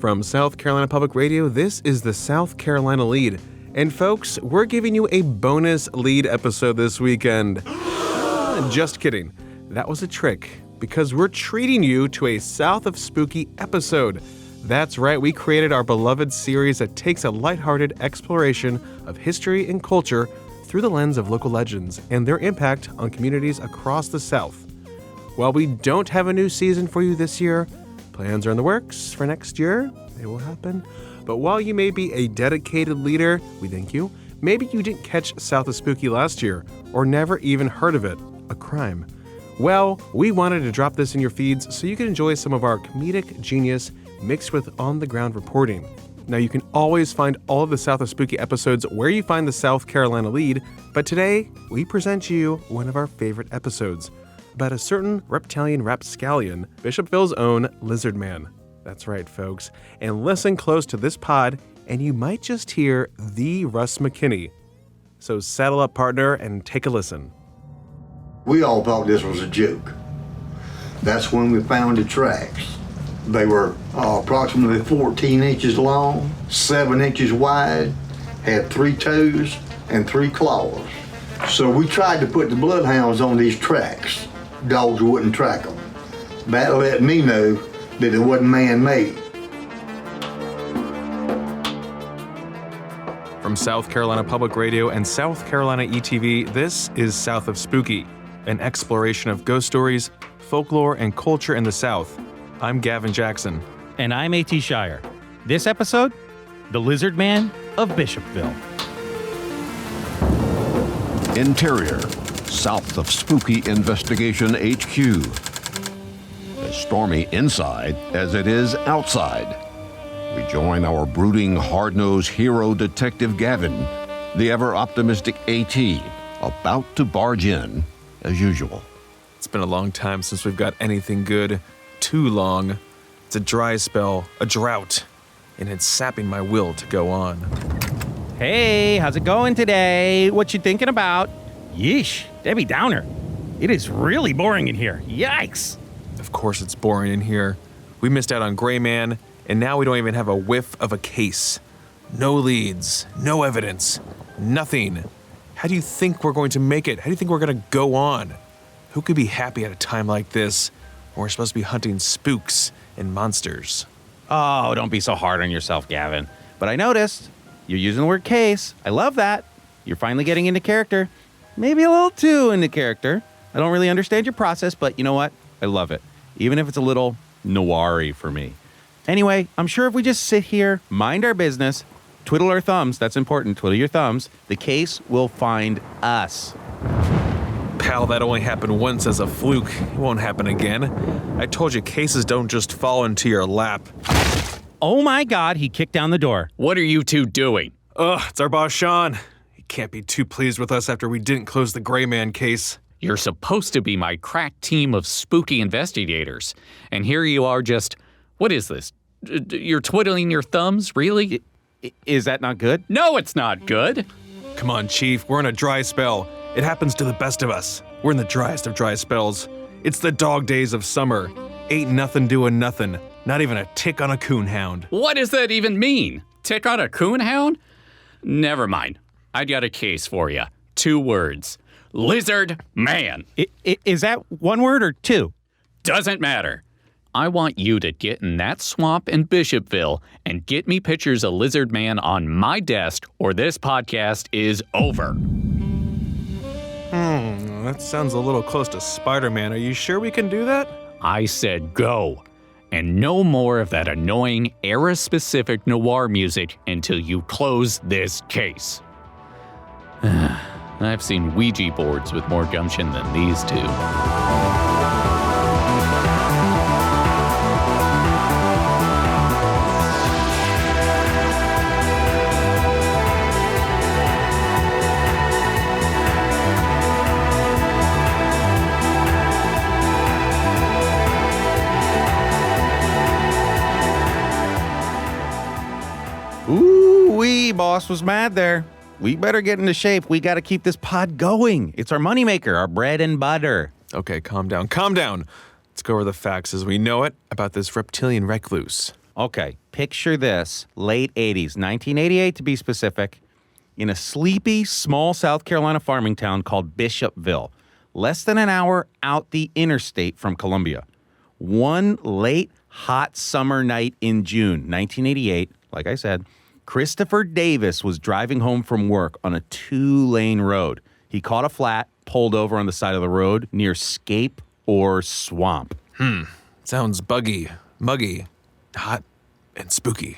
From South Carolina Public Radio, this is the South Carolina Lede. And folks, we're giving you a bonus Lede episode this weekend. Just kidding. That was a trick, because we're treating you to a South of Spooky episode. That's right, we created our beloved series that takes a lighthearted exploration of history and culture through the lens of local legends and their impact on communities across the South. While we don't have a new season for you this year, plans are in the works for next year. They will happen. But while you may be a dedicated leader, we thank you. Maybe you didn't catch South of Spooky last year or never even heard of it, a crime. Well, we wanted to drop this in your feeds so you can enjoy some of our comedic genius mixed with on-the-ground reporting. Now, you can always find all of the South of Spooky episodes where you find the South Carolina Lede, but today we present you one of our favorite episodes about a certain reptilian rapscallion, Bishopville's own Lizard Man. That's right, folks. And listen close to this pod, and you might just hear the Russ McKinney. So saddle up, partner, and take a listen. We all thought this was a joke. That's when we found the tracks. They were approximately 14 inches long, 7 inches wide, had 3 toes and 3 claws. So we tried to put the bloodhounds on these tracks. Dogs wouldn't track them. That let me know that it wasn't man-made. From South Carolina Public Radio and South Carolina ETV, this is South of Spooky, an exploration of ghost stories, folklore, and culture in the South. I'm Gavin Jackson. And I'm A.T. Shire. This episode, The Lizard Man of Bishopville. Interior, South of Spooky Investigation HQ. As stormy inside as it is outside. We join our brooding, hard-nosed hero detective Gavin, the ever-optimistic A.T., about to barge in as usual. It's been a long time since we've got anything good. Too long. It's a dry spell, a drought, and it's sapping my will to go on. Hey, how's it going today? What you thinking about? Yeesh, Debbie Downer. It is really boring in here. Yikes. Of course it's boring in here. We missed out on Gray Man, and now we don't even have a whiff of a case. No leads, no evidence, nothing. How do you think we're going to make it? How do you think we're going to go on? Who could be happy at a time like this when we're supposed to be hunting spooks and monsters? Oh, don't be so hard on yourself, Gavin. But I noticed you're using the word case. I love that. You're finally getting into character. Maybe a little too into character. I don't really understand your process, but you know what? I love it. Even if it's a little noir-y for me. Anyway, I'm sure if we just sit here, mind our business, twiddle our thumbs, that's important, twiddle your thumbs, the case will find us. Pal, that only happened once as a fluke. It won't happen again. I told you cases don't just fall into your lap. Oh my God, he kicked down the door. What are you two doing? It's our boss, Sean. He can't be too pleased with us after we didn't close the Gray Man case. You're supposed to be my crack team of spooky investigators. And here you are just, what is this? You're twiddling your thumbs, really? Is that not good? No, it's not good. Come on, Chief, we're in a dry spell. It happens to the best of us. We're in the driest of dry spells. It's the dog days of summer. Ain't nothing doing nothing. Not even a tick on a coonhound. What does that even mean? Tick on a coonhound? Never mind. I got a case for you. 2 words. Lizard Man. Is that 1 word or 2? Doesn't matter. I want you to get in that swamp in Bishopville and get me pictures of Lizard Man on my desk or this podcast is over. That sounds a little close to Spider-Man. Are you sure we can do that? I said go. And no more of that annoying era-specific noir music until you close this case. I've seen Ouija boards with more gumption than these two. Ooh-wee, boss was mad there. We better get into shape. We got to keep this pod going. It's our moneymaker, our bread and butter. Okay, calm down. Let's go over the facts as we know it about this reptilian recluse, Okay, picture this. Late 80s, 1988 to be specific, in a sleepy, small South Carolina farming town called Bishopville, less than an hour out the interstate from Columbia. One late, hot summer night in June 1988, like I said, Christopher Davis was driving home from work on a 2-lane road. He caught a flat, pulled over on the side of the road near Scape or Swamp. Sounds buggy, muggy, hot, and spooky.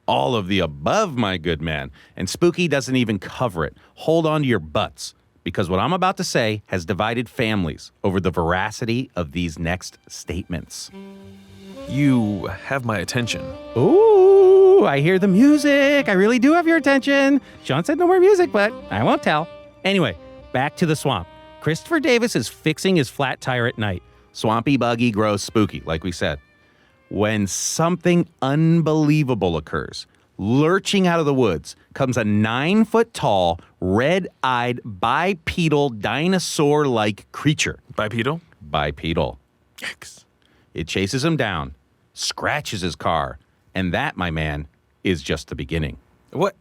All of the above, my good man. And spooky doesn't even cover it. Hold on to your butts, because what I'm about to say has divided families over the veracity of these next statements. You have my attention. Ooh, I hear the music. I really do have your attention. Sean said no more music, but I won't tell. Anyway, back to the swamp. Christopher Davis is fixing his flat tire at night. Swampy, buggy, gross, spooky, like we said. When something unbelievable occurs, lurching out of the woods comes a 9-foot-tall, red-eyed, bipedal, dinosaur-like creature. Bipedal? Bipedal. Yikes. It chases him down, scratches his car, and that, my man, is just the beginning. What?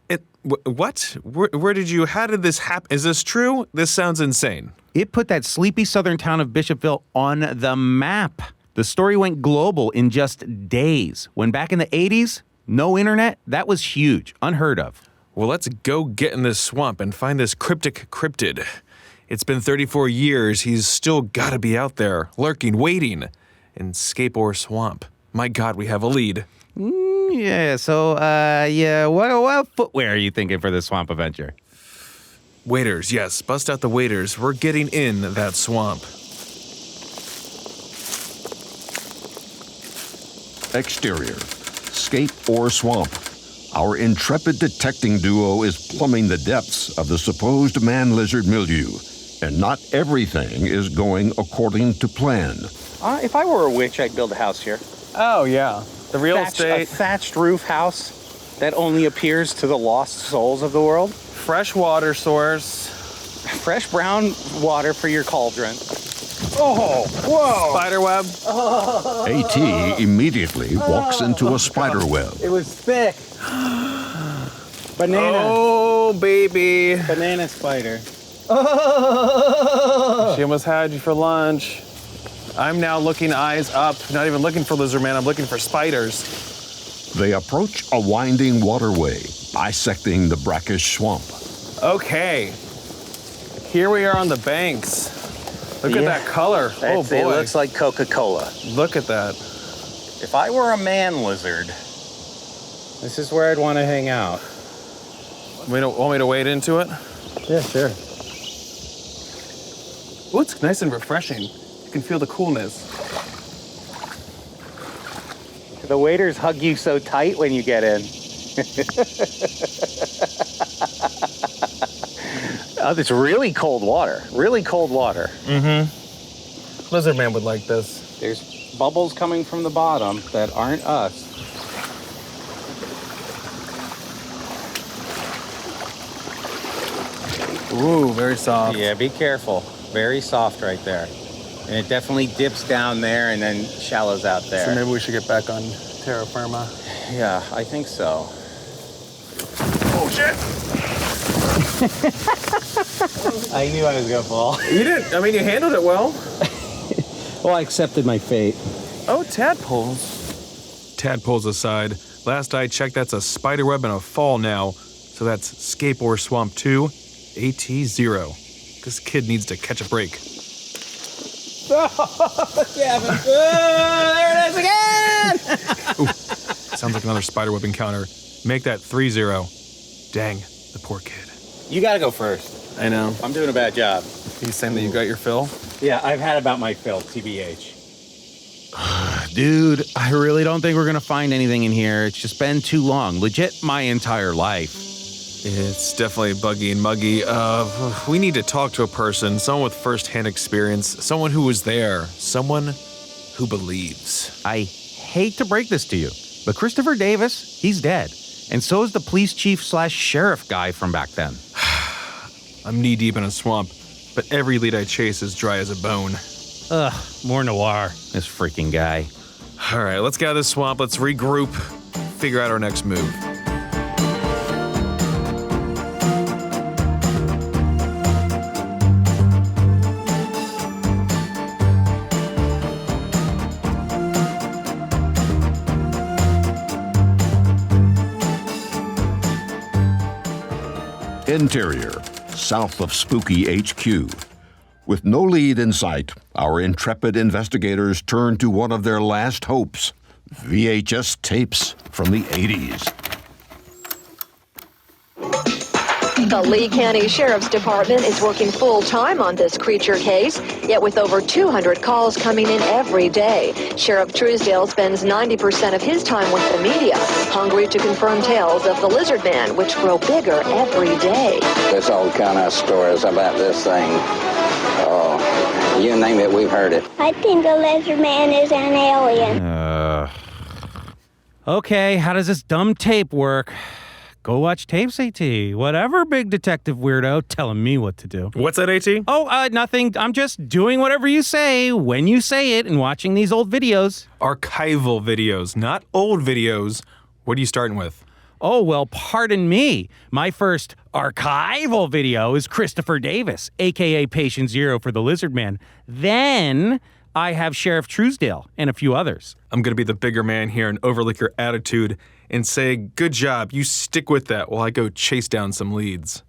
What? Where did you, how did this happen? Is this true? This sounds insane. It put that sleepy southern town of Bishopville on the map. The story went global in just days. When back in the 80s, no internet, that was huge, unheard of. Well, let's go get in this swamp and find this cryptic cryptid. It's been 34 years. He's still gotta be out there, lurking, waiting in Scape or Swamp. My God, we have a lead. What footwear are you thinking for this swamp adventure? Waders, yes, bust out the waders. We're getting in that swamp. Exterior, Scape or Swamp. Our intrepid detecting duo is plumbing the depths of the supposed man-lizard milieu, and not everything is going according to plan. If I were a witch, I'd build a house here. Oh, yeah. The real A estate. thatched roof house that only appears to the lost souls of the world. Fresh water source. Fresh brown water for your cauldron. Oh, whoa. Spiderweb. A.T. immediately walks into a spider web. It was thick. Banana. Oh, baby. Banana spider. She almost had you for lunch. I'm now looking eyes up, not even looking for lizard man, I'm looking for spiders. They approach a winding waterway, bisecting the brackish swamp. Okay. Here we are on the banks. Look at that color. Oh boy. It looks like Coca-Cola. Look at that. If I were a man lizard, this is where I'd want to hang out. Want me to wade into it? Yeah, sure. Oh, it's nice and refreshing. You can feel the coolness. The waiters hug you so tight when you get in. Oh, it's really cold water. Really cold water. Mm-hmm. Lizard man would like this. There's bubbles coming from the bottom that aren't us. Ooh, very soft. Yeah, be careful. Very soft right there. And it definitely dips down there and then shallows out there. So maybe we should get back on terra firma. Yeah, I think so. Oh, shit! I knew I was gonna fall. You didn't. I mean, you handled it well. Well, I accepted my fate. Oh, tadpoles. Tadpoles aside, last I checked, that's a spiderweb and a fall now. So that's Scape or Swamp 2, AT 0. This kid needs to catch a break. Oh, Gavin. There it is again! Ooh, sounds like another spiderweb encounter. Make that 3-0. Dang, the poor kid. You gotta go first. I know. I'm doing a bad job. He's saying that you got your fill? Yeah, I've had about my fill, TBH. Dude, I really don't think we're gonna find anything in here. It's just been too long. Legit, my entire life. It's definitely buggy and muggy. We need to talk to a person, someone with first-hand experience, someone who was there, someone who believes. I hate to break this to you, but Christopher Davis, he's dead. And so is the police chief/sheriff guy from back then. I'm knee-deep in a swamp, but every lead I chase is dry as a bone. Ugh, more noir. This freaking guy. All right, let's get out of this swamp. Let's regroup. figure out our next move. Interior, south of Spooky HQ. With no lead in sight, our intrepid investigators turn to one of their last hopes, VHS tapes from the 80s. The Lee County Sheriff's Department is working full-time on this creature case, yet with over 200 calls coming in every day. Sheriff Truesdale spends 90% of his time with the media, hungry to confirm tales of the lizard man, which grow bigger every day. There's all kind of stories about this thing. Oh, you name it, we've heard it. I think the lizard man is an alien. Okay, how does this dumb tape work? Go watch tapes, A.T. Whatever, big detective weirdo telling me what to do. What's that, A.T.? Oh, nothing. I'm just doing whatever you say when you say it and watching these old videos. Archival videos, not old videos. What are you starting with? Oh, well, pardon me. My first archival video is Christopher Davis, a.k.a. Patient Zero for the Lizard Man. Then I have Sheriff Truesdale and a few others. I'm going to be the bigger man here and overlook your attitude and say, good job, you stick with that while I go chase down some leads.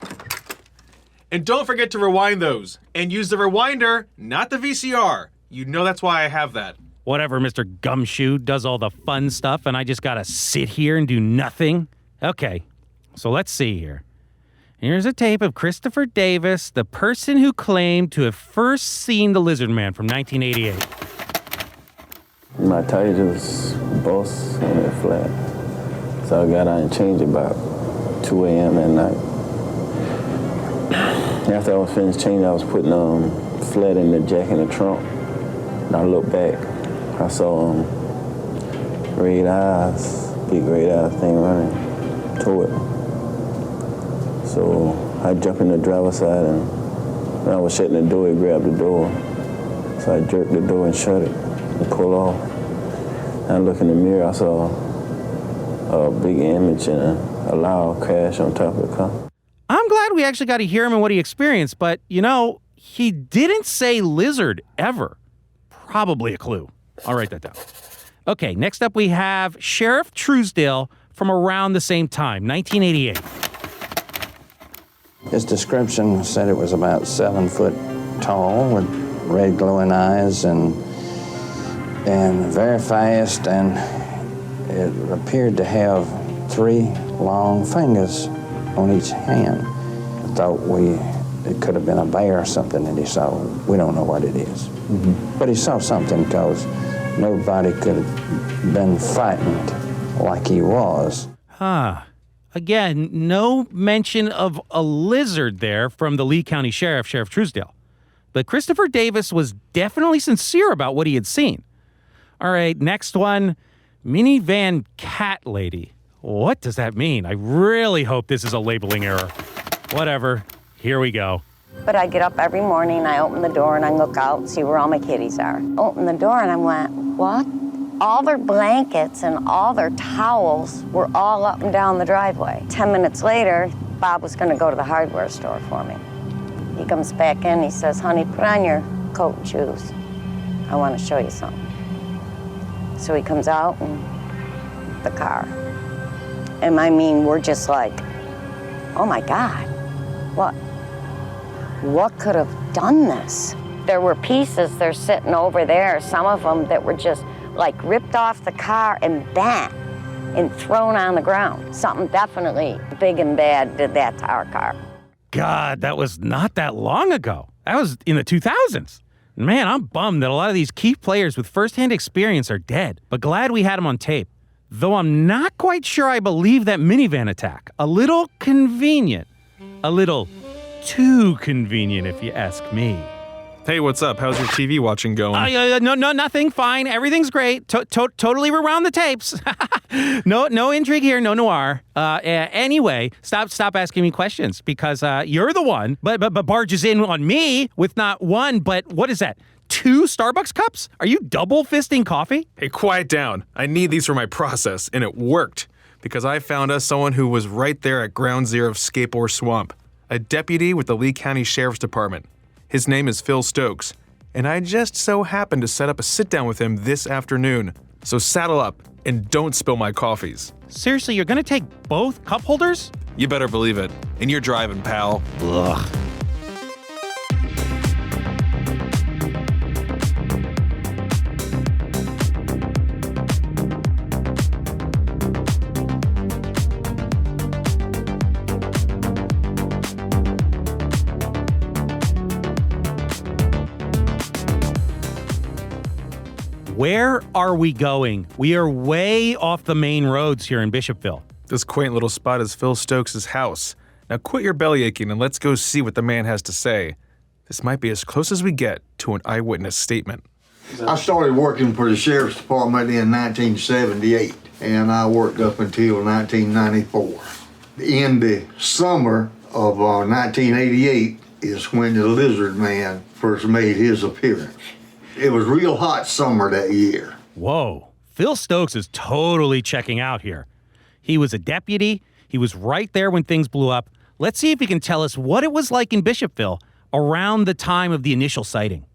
And don't forget to rewind those. And use the rewinder, not the VCR. You know that's why I have that. Whatever, Mr. Gumshoe does all the fun stuff and I just gotta sit here and do nothing? Okay, so let's see here. Here's a tape of Christopher Davis, the person who claimed to have first seen the Lizard Man from 1988. My tire just bust and it flat. So I got out and changed it about 2 a.m. at night. After I was finished changing, I was putting flat in the jack in the trunk. And I looked back. I saw big red eyes thing running toward me. So I jumped in the driver's side, and when I was shutting the door, he grabbed the door. So I jerked the door and shut it and pulled off. And I looked in the mirror, I saw a big image and a loud crash on top of the car. I'm glad we actually got to hear him and what he experienced, but, you know, he didn't say lizard ever. Probably a clue. I'll write that down. Okay, next up we have Sheriff Truesdale from around the same time, 1988. His description said it was about 7 foot tall with red glowing eyes and very fast, and it appeared to have 3 long fingers on each hand. I thought it could have been a bear or something that he saw. We don't know what it is. Mm-hmm. But he saw something because nobody could have been frightened like he was. Again, no mention of a lizard there from the Lee County Sheriff, Sheriff Truesdale. But Christopher Davis was definitely sincere about what he had seen. All right, next one, minivan cat lady. What does that mean? I really hope this is a labeling error. Whatever, here we go. But I get up every morning, I open the door and I look out and see where all my kitties are. Open the door and I went, what? All their blankets and all their towels were all up and down the driveway. 10 minutes later, Bob was gonna go to the hardware store for me. He comes back in, he says, honey, put on your coat and shoes. I wanna show you something. So he comes out and the car. And I mean, we're just like, oh my God, what could have done this? There were pieces, they're sitting over there, some of them that were just like ripped off the car and bent and thrown on the ground. Something definitely big and bad did that to our car. God, that was not that long ago. That was in the 2000s. Man, I'm bummed that a lot of these key players with firsthand experience are dead, but glad we had them on tape. Though I'm not quite sure I believe that minivan attack. A little convenient. A little too convenient, if you ask me. Hey, what's up? How's your TV watching going? No, nothing. Fine. Everything's great. Totally rewound the tapes. No intrigue here. No noir. Anyway, stop asking me questions because you're the one, but barges in on me with not one, but what is that? 2 Starbucks cups? Are you double fisting coffee? Hey, quiet down. I need these for my process, and it worked. because I found us someone who was right there at ground zero of Skateboard Swamp, a deputy with the Lee County Sheriff's Department. His name is Phil Stokes, and I just so happened to set up a sit-down with him this afternoon. So saddle up and don't spill my coffees. Seriously, you're gonna take both cup holders? You better believe it. And you're driving, pal. Ugh. Where are we going? We are way off the main roads here in Bishopville. This quaint little spot is Phil Stokes' house. Now quit your belly aching and let's go see what the man has to say. This might be as close as we get to an eyewitness statement. I started working for the Sheriff's Department in 1978, and I worked up until 1994. In the summer of 1988 is when the Lizard Man first made his appearance. It was real hot summer that year. Whoa, Phil Stokes is totally checking out here. He was a deputy. He was right there when things blew up. Let's see if he can tell us what it was like in Bishopville around the time of the initial sighting.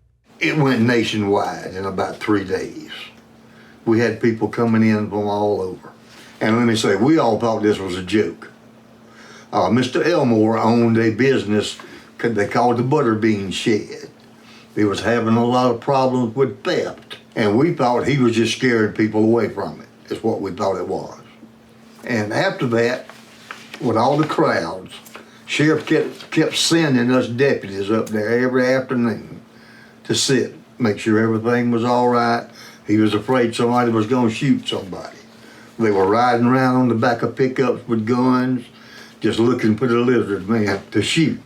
It went nationwide in about 3 days. We had people coming in from all over. And let me say, we all thought this was a joke. Mr. Elmore owned a business they called the Butterbean Shed. He was having a lot of problems with theft, and we thought he was just scaring people away from it, is what we thought it was. And after that, with all the crowds, Sheriff kept sending us deputies up there every afternoon to sit, make sure everything was all right. He was afraid somebody was going to shoot somebody. They were riding around on the back of pickups with guns, just looking for the Lizard Man to shoot.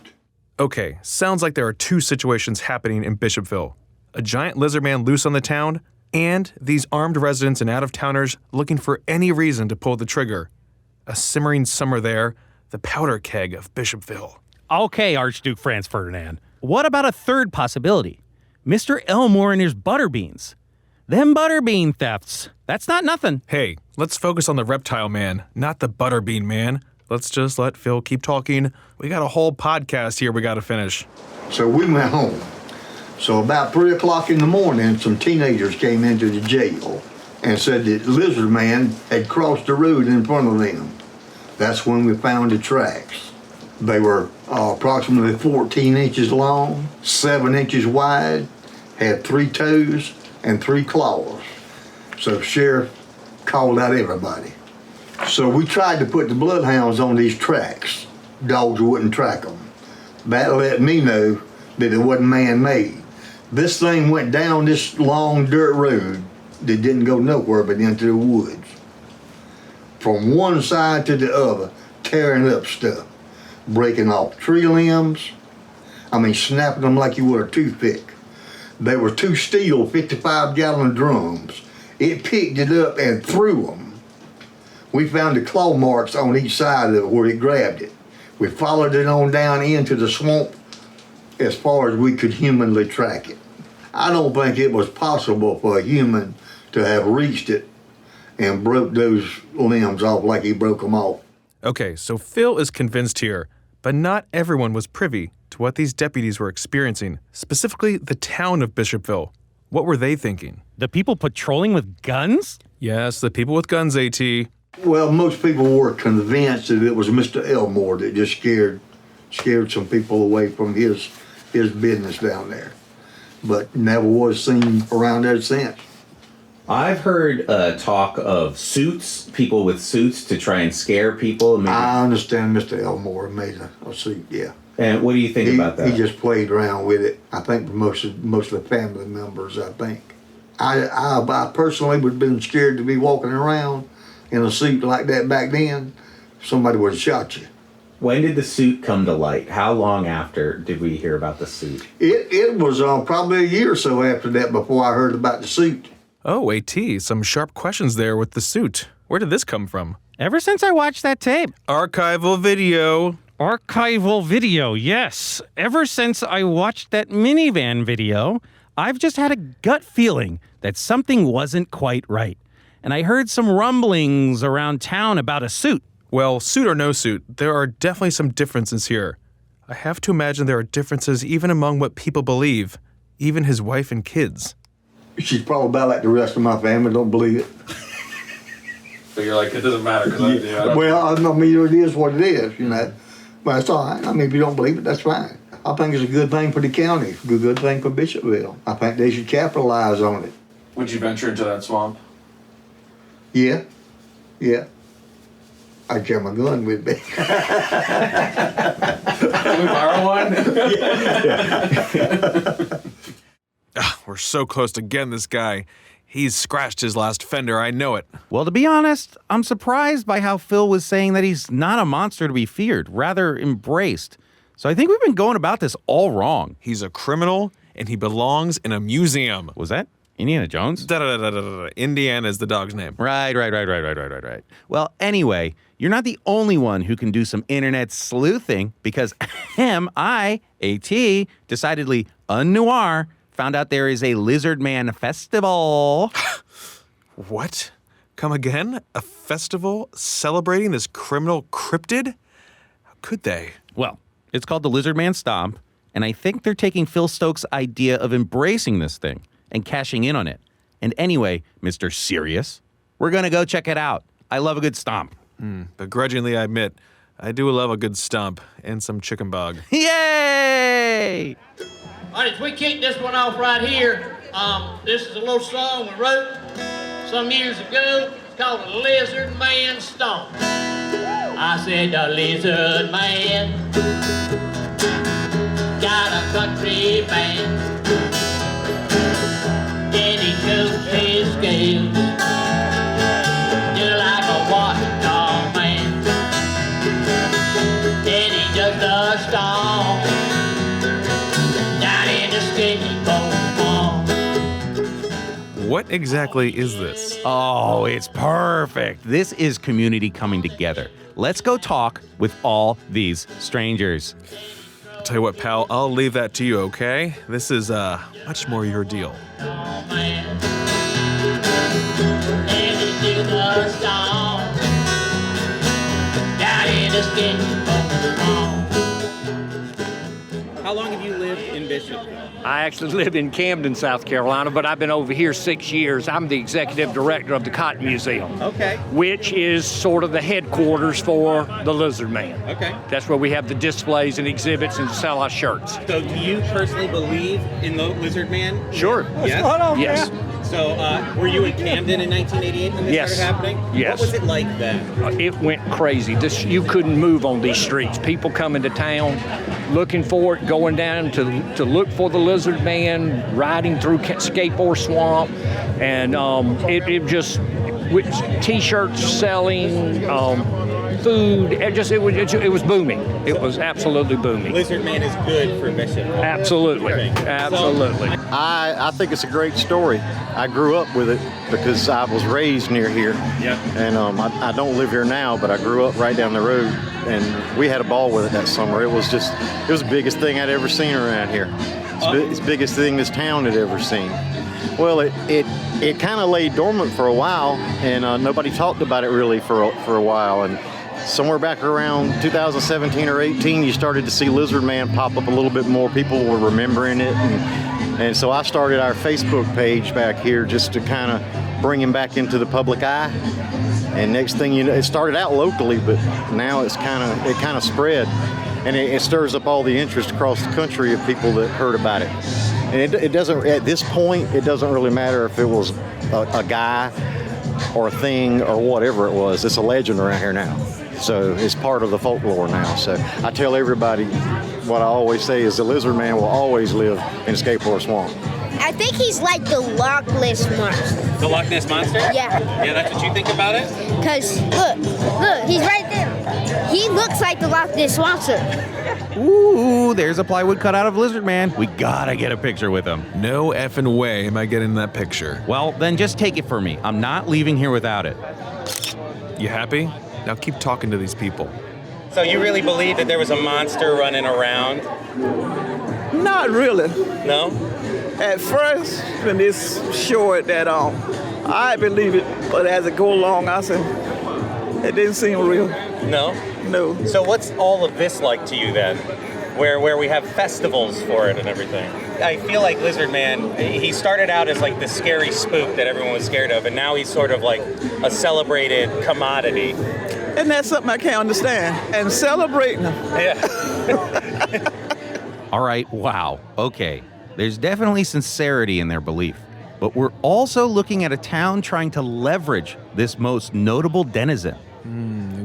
Okay, sounds like there are two situations happening in Bishopville. A giant lizard man loose on the town, and these armed residents and out-of-towners looking for any reason to pull the trigger. A simmering summer there, the powder keg of Bishopville. Okay, Archduke Franz Ferdinand. What about a third possibility? Mr. Elmore and his butterbeans. Them butterbean thefts. That's not nothing. Hey, let's focus on the reptile man, not the butterbean man. Let's just let Phil keep talking. We got a whole podcast here we got to finish. So we went home. So about 3 o'clock in the morning, some teenagers came into the jail and said that Lizard Man had crossed the road in front of them. That's when we found the tracks. They were approximately 14 inches long, 7 inches wide, had 3 toes and 3 claws. So Sheriff called out everybody. So we tried to put the bloodhounds on these tracks. Dogs wouldn't track them. That let me know that it wasn't man-made. This thing went down this long dirt road that didn't go nowhere but into the woods. From one side to the other, tearing up stuff, breaking off tree limbs. Snapping them like you would a toothpick. There were 2 steel 55-gallon drums. It picked it up and threw them. We found the claw marks on each side of it where it grabbed it. We followed it on down into the swamp as far as we could humanly track it. I don't think it was possible for a human to have reached it and broke those limbs off like he broke them off. Okay, so Phil is convinced here, but not everyone was privy to what these deputies were experiencing, specifically the town of Bishopville. What were they thinking? The people patrolling with guns? Yes, the people with guns, A.T. Well, most people were convinced that it was Mr. Elmore that just scared some people away from his business down there, but never was seen around there since. I've heard talk of suits, people with suits to try and scare people. Maybe. I understand Mr. Elmore made a suit, yeah. And what do you think about that? He just played around with it. I think most of the family members, I think. I personally would have been scared to be walking around in a suit like that back then. Somebody would have shot you. When did the suit come to light? How long after did we hear about the suit? It was probably a year or so after that before I heard about the suit. Oh, A.T., some sharp questions there with the suit. Where did this come from? Ever since I watched that tape. Archival video. Archival video, yes. Ever since I watched that minivan video, I've just had a gut feeling that something wasn't quite right. and I heard some rumblings around town about a suit. Well, suit or no suit, there are definitely some differences here. I have to imagine there are differences even among what people believe, even his wife and kids. She's probably about like the rest of my family, don't believe it. So you're like, it doesn't matter because I do. Well, I mean, it is what it is, you know. But it's all right. I mean, if you don't believe it, that's fine. I think it's a good thing for the county. It's a good thing for Bishopville. I think they should capitalize on it. Would you venture into that swamp? Yeah. I carry my gun with me. Can we borrow one? We're so close to getting this guy. He's scratched his last fender, I know it. Well, to be honest, I'm surprised by how Phil was saying that he's not a monster to be feared, rather embraced. So I think we've been going about this all wrong. He's a criminal, and he belongs in a museum. Was that Indiana Jones? Indiana is the dog's name. Right. Well, anyway, you're not the only one who can do some internet sleuthing, because I, A.T, decidedly un-noir, found out there is a Lizard Man festival. What? Come again? A festival celebrating this criminal cryptid? How could they? Well, it's called the Lizard Man Stomp, and I think they're taking Phil Stokes' idea of embracing this thing and cashing in on it. And anyway, Mr. Serious, we're gonna go check it out. I love a good stomp. Begrudgingly, I admit, I do love a good stomp and some chicken bog. Yay! All right, we kick this one off right here. This is a little song we wrote some years ago. It's called The Lizard Man Stomp. I said the Lizard Man got a country band, and he took his scales just like a watchdog man, and he does the stomp. What exactly is this? Oh, it's perfect. This is community coming together. Let's go talk with all these strangers. Tell you what, pal, I'll leave that to you, okay? This is much more your deal. How long have you lived in Bishop? I actually live in Camden, South Carolina, but I've been over here 6 years. I'm the executive director of the Cotton Museum. Okay. Which is sort of the headquarters for the Lizard Man. Okay. That's where we have the displays and exhibits and sell our shirts. So do you personally believe in the Lizard Man? Sure. Yes? Yes. So were you in Camden in 1988 when this started happening? Yes. What was it like then? It went crazy. You couldn't move on these streets. People coming to town looking for it, going down to look for the Lizard Man, riding through Skateboard Swamp, and it just with T-shirts selling, food. It was booming. It was absolutely booming. Lizard Man is good for Bishop. Absolutely. I think it's a great story. I grew up with it because I was raised near here. Yeah. And I don't live here now, but I grew up right down the road, and we had a ball with it that summer. It was the biggest thing I'd ever seen around here. It's the biggest thing this town had ever seen. Well, it kind of lay dormant for a while, and nobody talked about it really for a while. And somewhere back around 2017 or 18, you started to see Lizard Man pop up a little bit more. People were remembering it, and so I started our Facebook page back here just to kind of bring him back into the public eye. And next thing you know, it started out locally, but now it kind of spread, and it stirs up all the interest across the country of people that heard about it. And it doesn't, at this point, it doesn't really matter if it was a guy or a thing or whatever it was. It's a legend around here now. So it's part of the folklore now. So I tell everybody what I always say is the Lizard Man will always live in Skateboard Swamp. I think he's like the Loch Ness Monster. The Loch Ness Monster? Yeah. Yeah, that's what you think about it? Because, look, he's right there. He looks like the Loch Ness Monster. Ooh, there's a plywood cutout of Lizard Man. We gotta get a picture with him. No effing way am I getting that picture. Well, then just take it from me. I'm not leaving here without it. You happy? Now keep talking to these people. So you really believe that there was a monster running around? Not really. No? At first, when this showed that I believe it, but as it go along, I said, it didn't seem real. No? No. So what's all of this like to you then? Where we have festivals for it and everything. I feel like Lizard Man, he started out as like the scary spook that everyone was scared of, and now he's sort of like a celebrated commodity. And that's something I can't understand. And celebrating them. Yeah. All right, wow, okay. There's definitely sincerity in their belief. But we're also looking at a town trying to leverage this most notable denizen.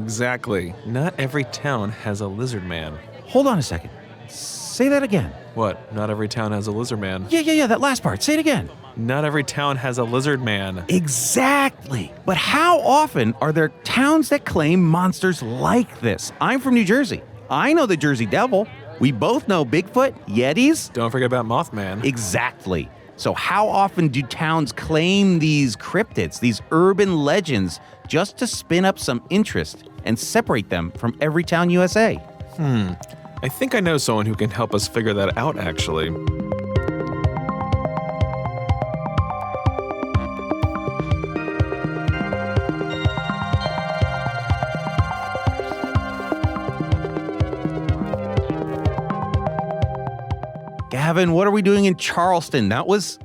Exactly. Not every town has a lizard man. Hold on a second. Say that again. What? Not every town has a lizard man. Yeah, that last part. Say it again. Not every town has a lizard man. Exactly. But how often are there towns that claim monsters like this? I'm from New Jersey. I know the Jersey Devil. We both know Bigfoot, Yetis. Don't forget about Mothman. Exactly. So how often do towns claim these cryptids, these urban legends, just to spin up some interest and separate them from every town USA? I think I know someone who can help us figure that out, actually. Gavin, what are we doing in Charleston? That was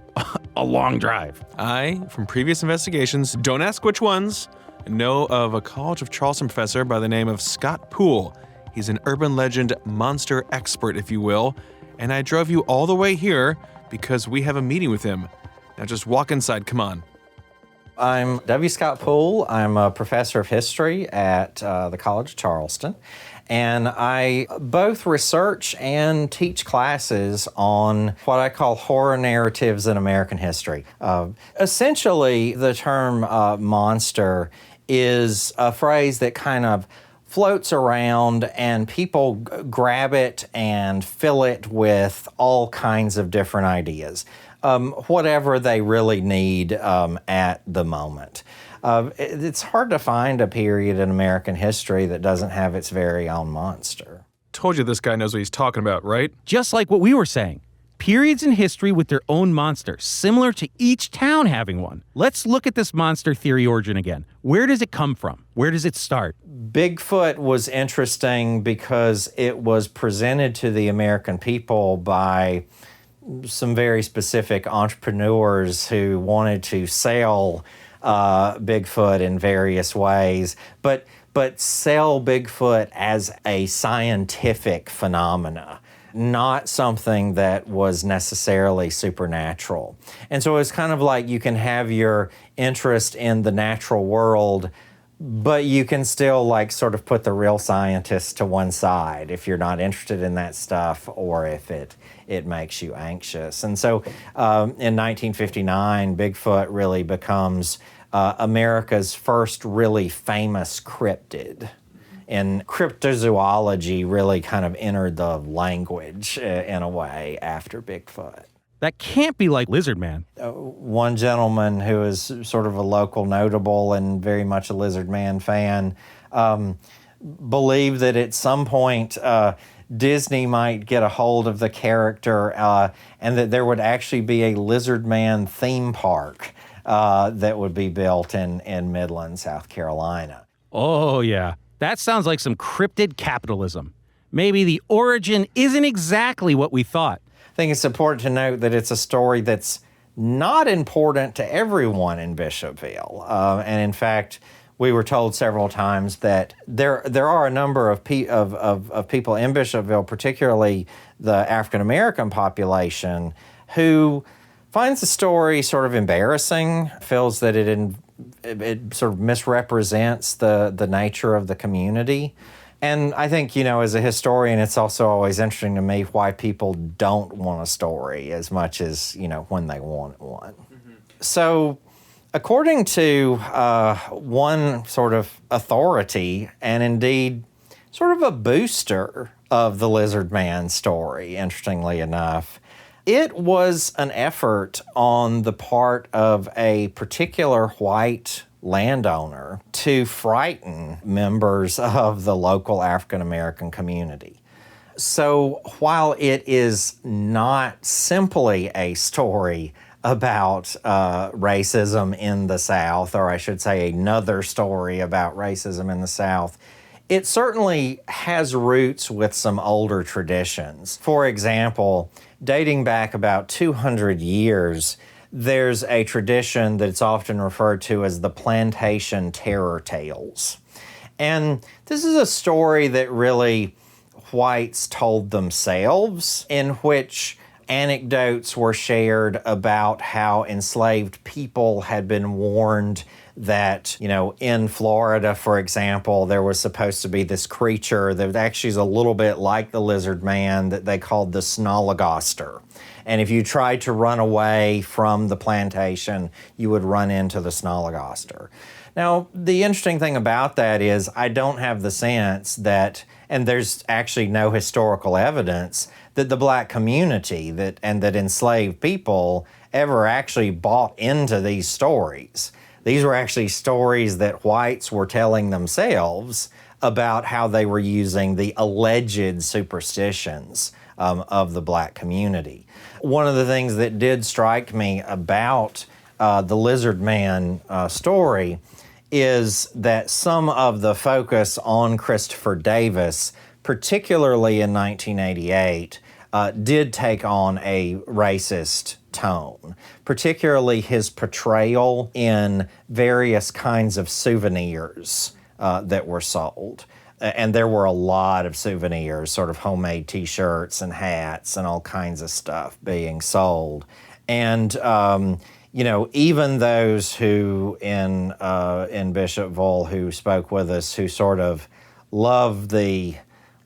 a long drive. I, from previous investigations, don't ask which ones, know of a College of Charleston professor by the name of Scott Poole. He's an urban legend monster expert, if you will, and I drove you all the way here because we have a meeting with him. Now just walk inside, come on. I'm W. Scott Poole. I'm a professor of history at the College of Charleston, and I both research and teach classes on what I call horror narratives in American history. Essentially, the term monster is a phrase that kind of floats around and people grab it and fill it with all kinds of different ideas, whatever they really need at the moment. It's hard to find a period in American history that doesn't have its very own monster. Told you this guy knows what he's talking about, right? Just like what we were saying. Periods in history with their own monster, similar to each town having one. Let's look at this monster theory origin again. Where does it come from? Where does it start? Bigfoot was interesting because it was presented to the American people by some very specific entrepreneurs who wanted to sell Bigfoot in various ways, but sell Bigfoot as a scientific phenomena, not something that was necessarily supernatural. And so it's kind of like you can have your interest in the natural world, but you can still like sort of put the real scientists to one side if you're not interested in that stuff or if it makes you anxious. And so in 1959, Bigfoot really becomes America's first really famous cryptid. And cryptozoology really kind of entered the language in a way after Bigfoot. That can't be like Lizard Man. One gentleman who is sort of a local notable and very much a Lizard Man fan believed that at some point Disney might get a hold of the character and that there would actually be a Lizard Man theme park that would be built in Midland, South Carolina. Oh, yeah. That sounds like some cryptid capitalism. Maybe the origin isn't exactly what we thought. I think it's important to note that it's a story that's not important to everyone in Bishopville. And in fact, we were told several times that there are a number of people in Bishopville, particularly the African-American population, who finds the story sort of embarrassing, feels that it sort of misrepresents the nature of the community. And I think, as a historian, it's also always interesting to me why people don't want a story as much as, when they want one. Mm-hmm. So according to one sort of authority, and indeed sort of a booster of the Lizard Man story, interestingly enough, it was an effort on the part of a particular white landowner to frighten members of the local African-American community. So while it is not simply a story about racism in the South, or I should say another story about racism in the South, it certainly has roots with some older traditions. For example, dating back about 200 years, there's a tradition that's often referred to as the plantation terror tales. And this is a story that really whites told themselves, in which anecdotes were shared about how enslaved people had been warned that, in Florida, for example, there was supposed to be this creature that actually is a little bit like the lizard man that they called the snolligoster. And if you tried to run away from the plantation, you would run into the snolligoster. Now, the interesting thing about that is I don't have the sense that, and there's actually no historical evidence, that the black community that enslaved people ever actually bought into these stories. These were actually stories that whites were telling themselves about how they were using the alleged superstitions of the black community. One of the things that did strike me about the Lizard Man story is that some of the focus on Christopher Davis, particularly in 1988, did take on a racist tone, particularly his portrayal in various kinds of souvenirs that were sold. And there were a lot of souvenirs, sort of homemade T-shirts and hats and all kinds of stuff being sold. And even those who in Bishopville who spoke with us, who sort of love the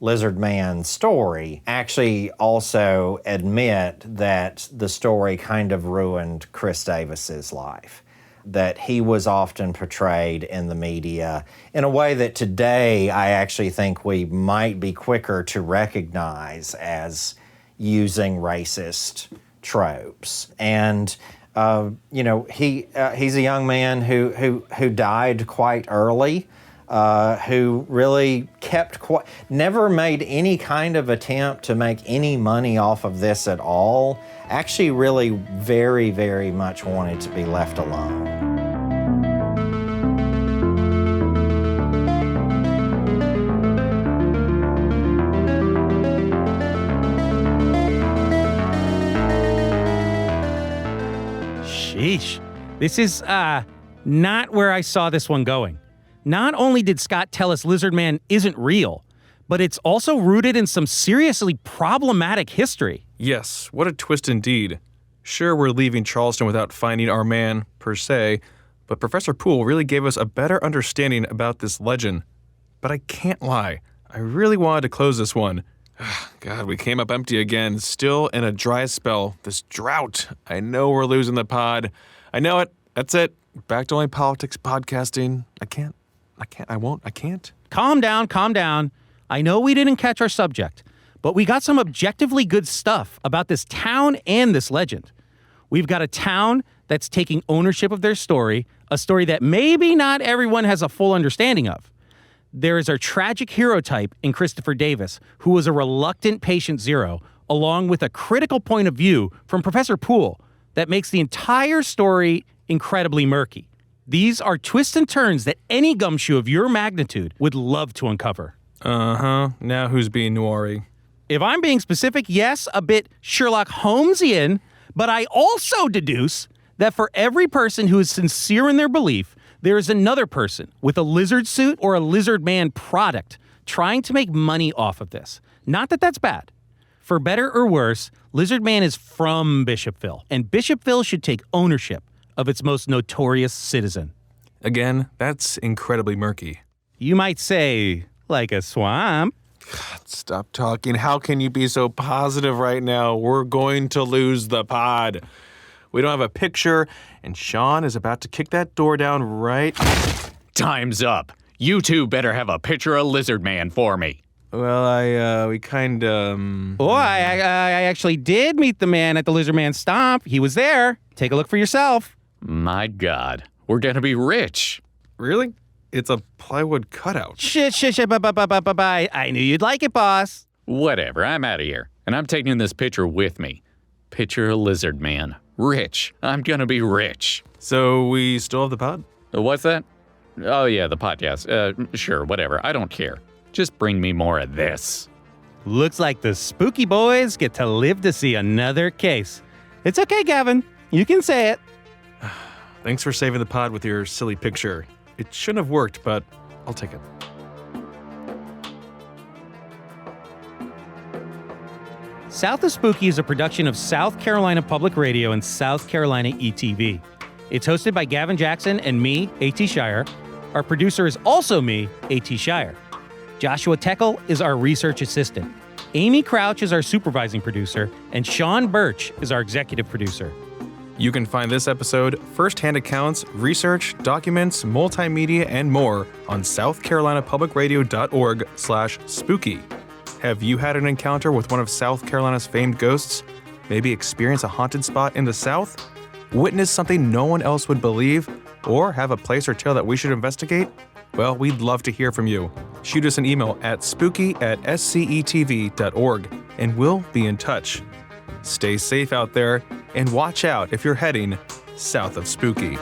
Lizard Man story, actually also admit that the story kind of ruined Chris Davis's life, that he was often portrayed in the media in a way that today I actually think we might be quicker to recognize as using racist tropes. And he's a young man who died quite early, who really never made any kind of attempt to make any money off of this at all. Actually, really very, very much wanted to be left alone. Sheesh. This is not where I saw this one going. Not only did Scott tell us Lizard Man isn't real, but it's also rooted in some seriously problematic history. Yes, what a twist indeed. Sure, we're leaving Charleston without finding our man, per se, but Professor Poole really gave us a better understanding about this legend. But I can't lie, I really wanted to close this one. God, we came up empty again, still in a dry spell. This drought. I know we're losing the pod. I know it. That's it. Back to only politics podcasting. I can't. Calm down. I know we didn't catch our subject, but we got some objectively good stuff about this town and this legend. We've got a town that's taking ownership of their story, a story that maybe not everyone has a full understanding of. There is our tragic hero type in Christopher Davis, who was a reluctant patient zero, along with a critical point of view from Professor Poole that makes the entire story incredibly murky. These are twists and turns that any gumshoe of your magnitude would love to uncover. Now who's being noiry? If I'm being specific, yes, a bit Sherlock Holmesian, but I also deduce that for every person who is sincere in their belief, there is another person with a lizard suit or a lizard man product trying to make money off of this. Not that that's bad. For better or worse, Lizard Man is from Bishopville, and Bishopville should take ownership of its most notorious citizen. Again, that's incredibly murky. You might say, like a swamp. God, stop talking. How can you be so positive right now? We're going to lose the pod. We don't have a picture, and Sean is about to kick that door down right... Time's up. You two better have a picture of Lizard Man for me. Well, we kind of... Oh, I actually did meet the man at the Lizard Man stomp. He was there. Take a look for yourself. My God, we're gonna be rich. Really? It's a plywood cutout. Shit, bye. I knew you'd like it, boss. Whatever, I'm out of here. And I'm taking this picture with me. Picture of Lizard Man. Rich. I'm gonna be rich. So we still have the pod? What's that? Oh, yeah, the podcast. Sure, whatever. I don't care. Just bring me more of this. Looks like the Spooky Boys get to live to see another case. It's okay, Gavin. You can say it. Thanks for saving the pod with your silly picture. It shouldn't have worked, but I'll take it. South of Spooky is a production of South Carolina Public Radio and South Carolina ETV. It's hosted by Gavin Jackson and me, A.T. Shire. Our producer is also me, A.T. Shire. Joshua Teckel is our research assistant. Amy Crouch is our supervising producer, and Sean Birch is our executive producer. You can find this episode, first-hand accounts, research, documents, multimedia, and more on southcarolinapublicradio.org/spooky. Have you had an encounter with one of South Carolina's famed ghosts? Maybe experience a haunted spot in the South? Witness something no one else would believe? Or have a place or tale that we should investigate? Well, we'd love to hear from you. Shoot us an email at spooky@scetv.org, and we'll be in touch. Stay safe out there, and watch out if you're heading south of Spooky.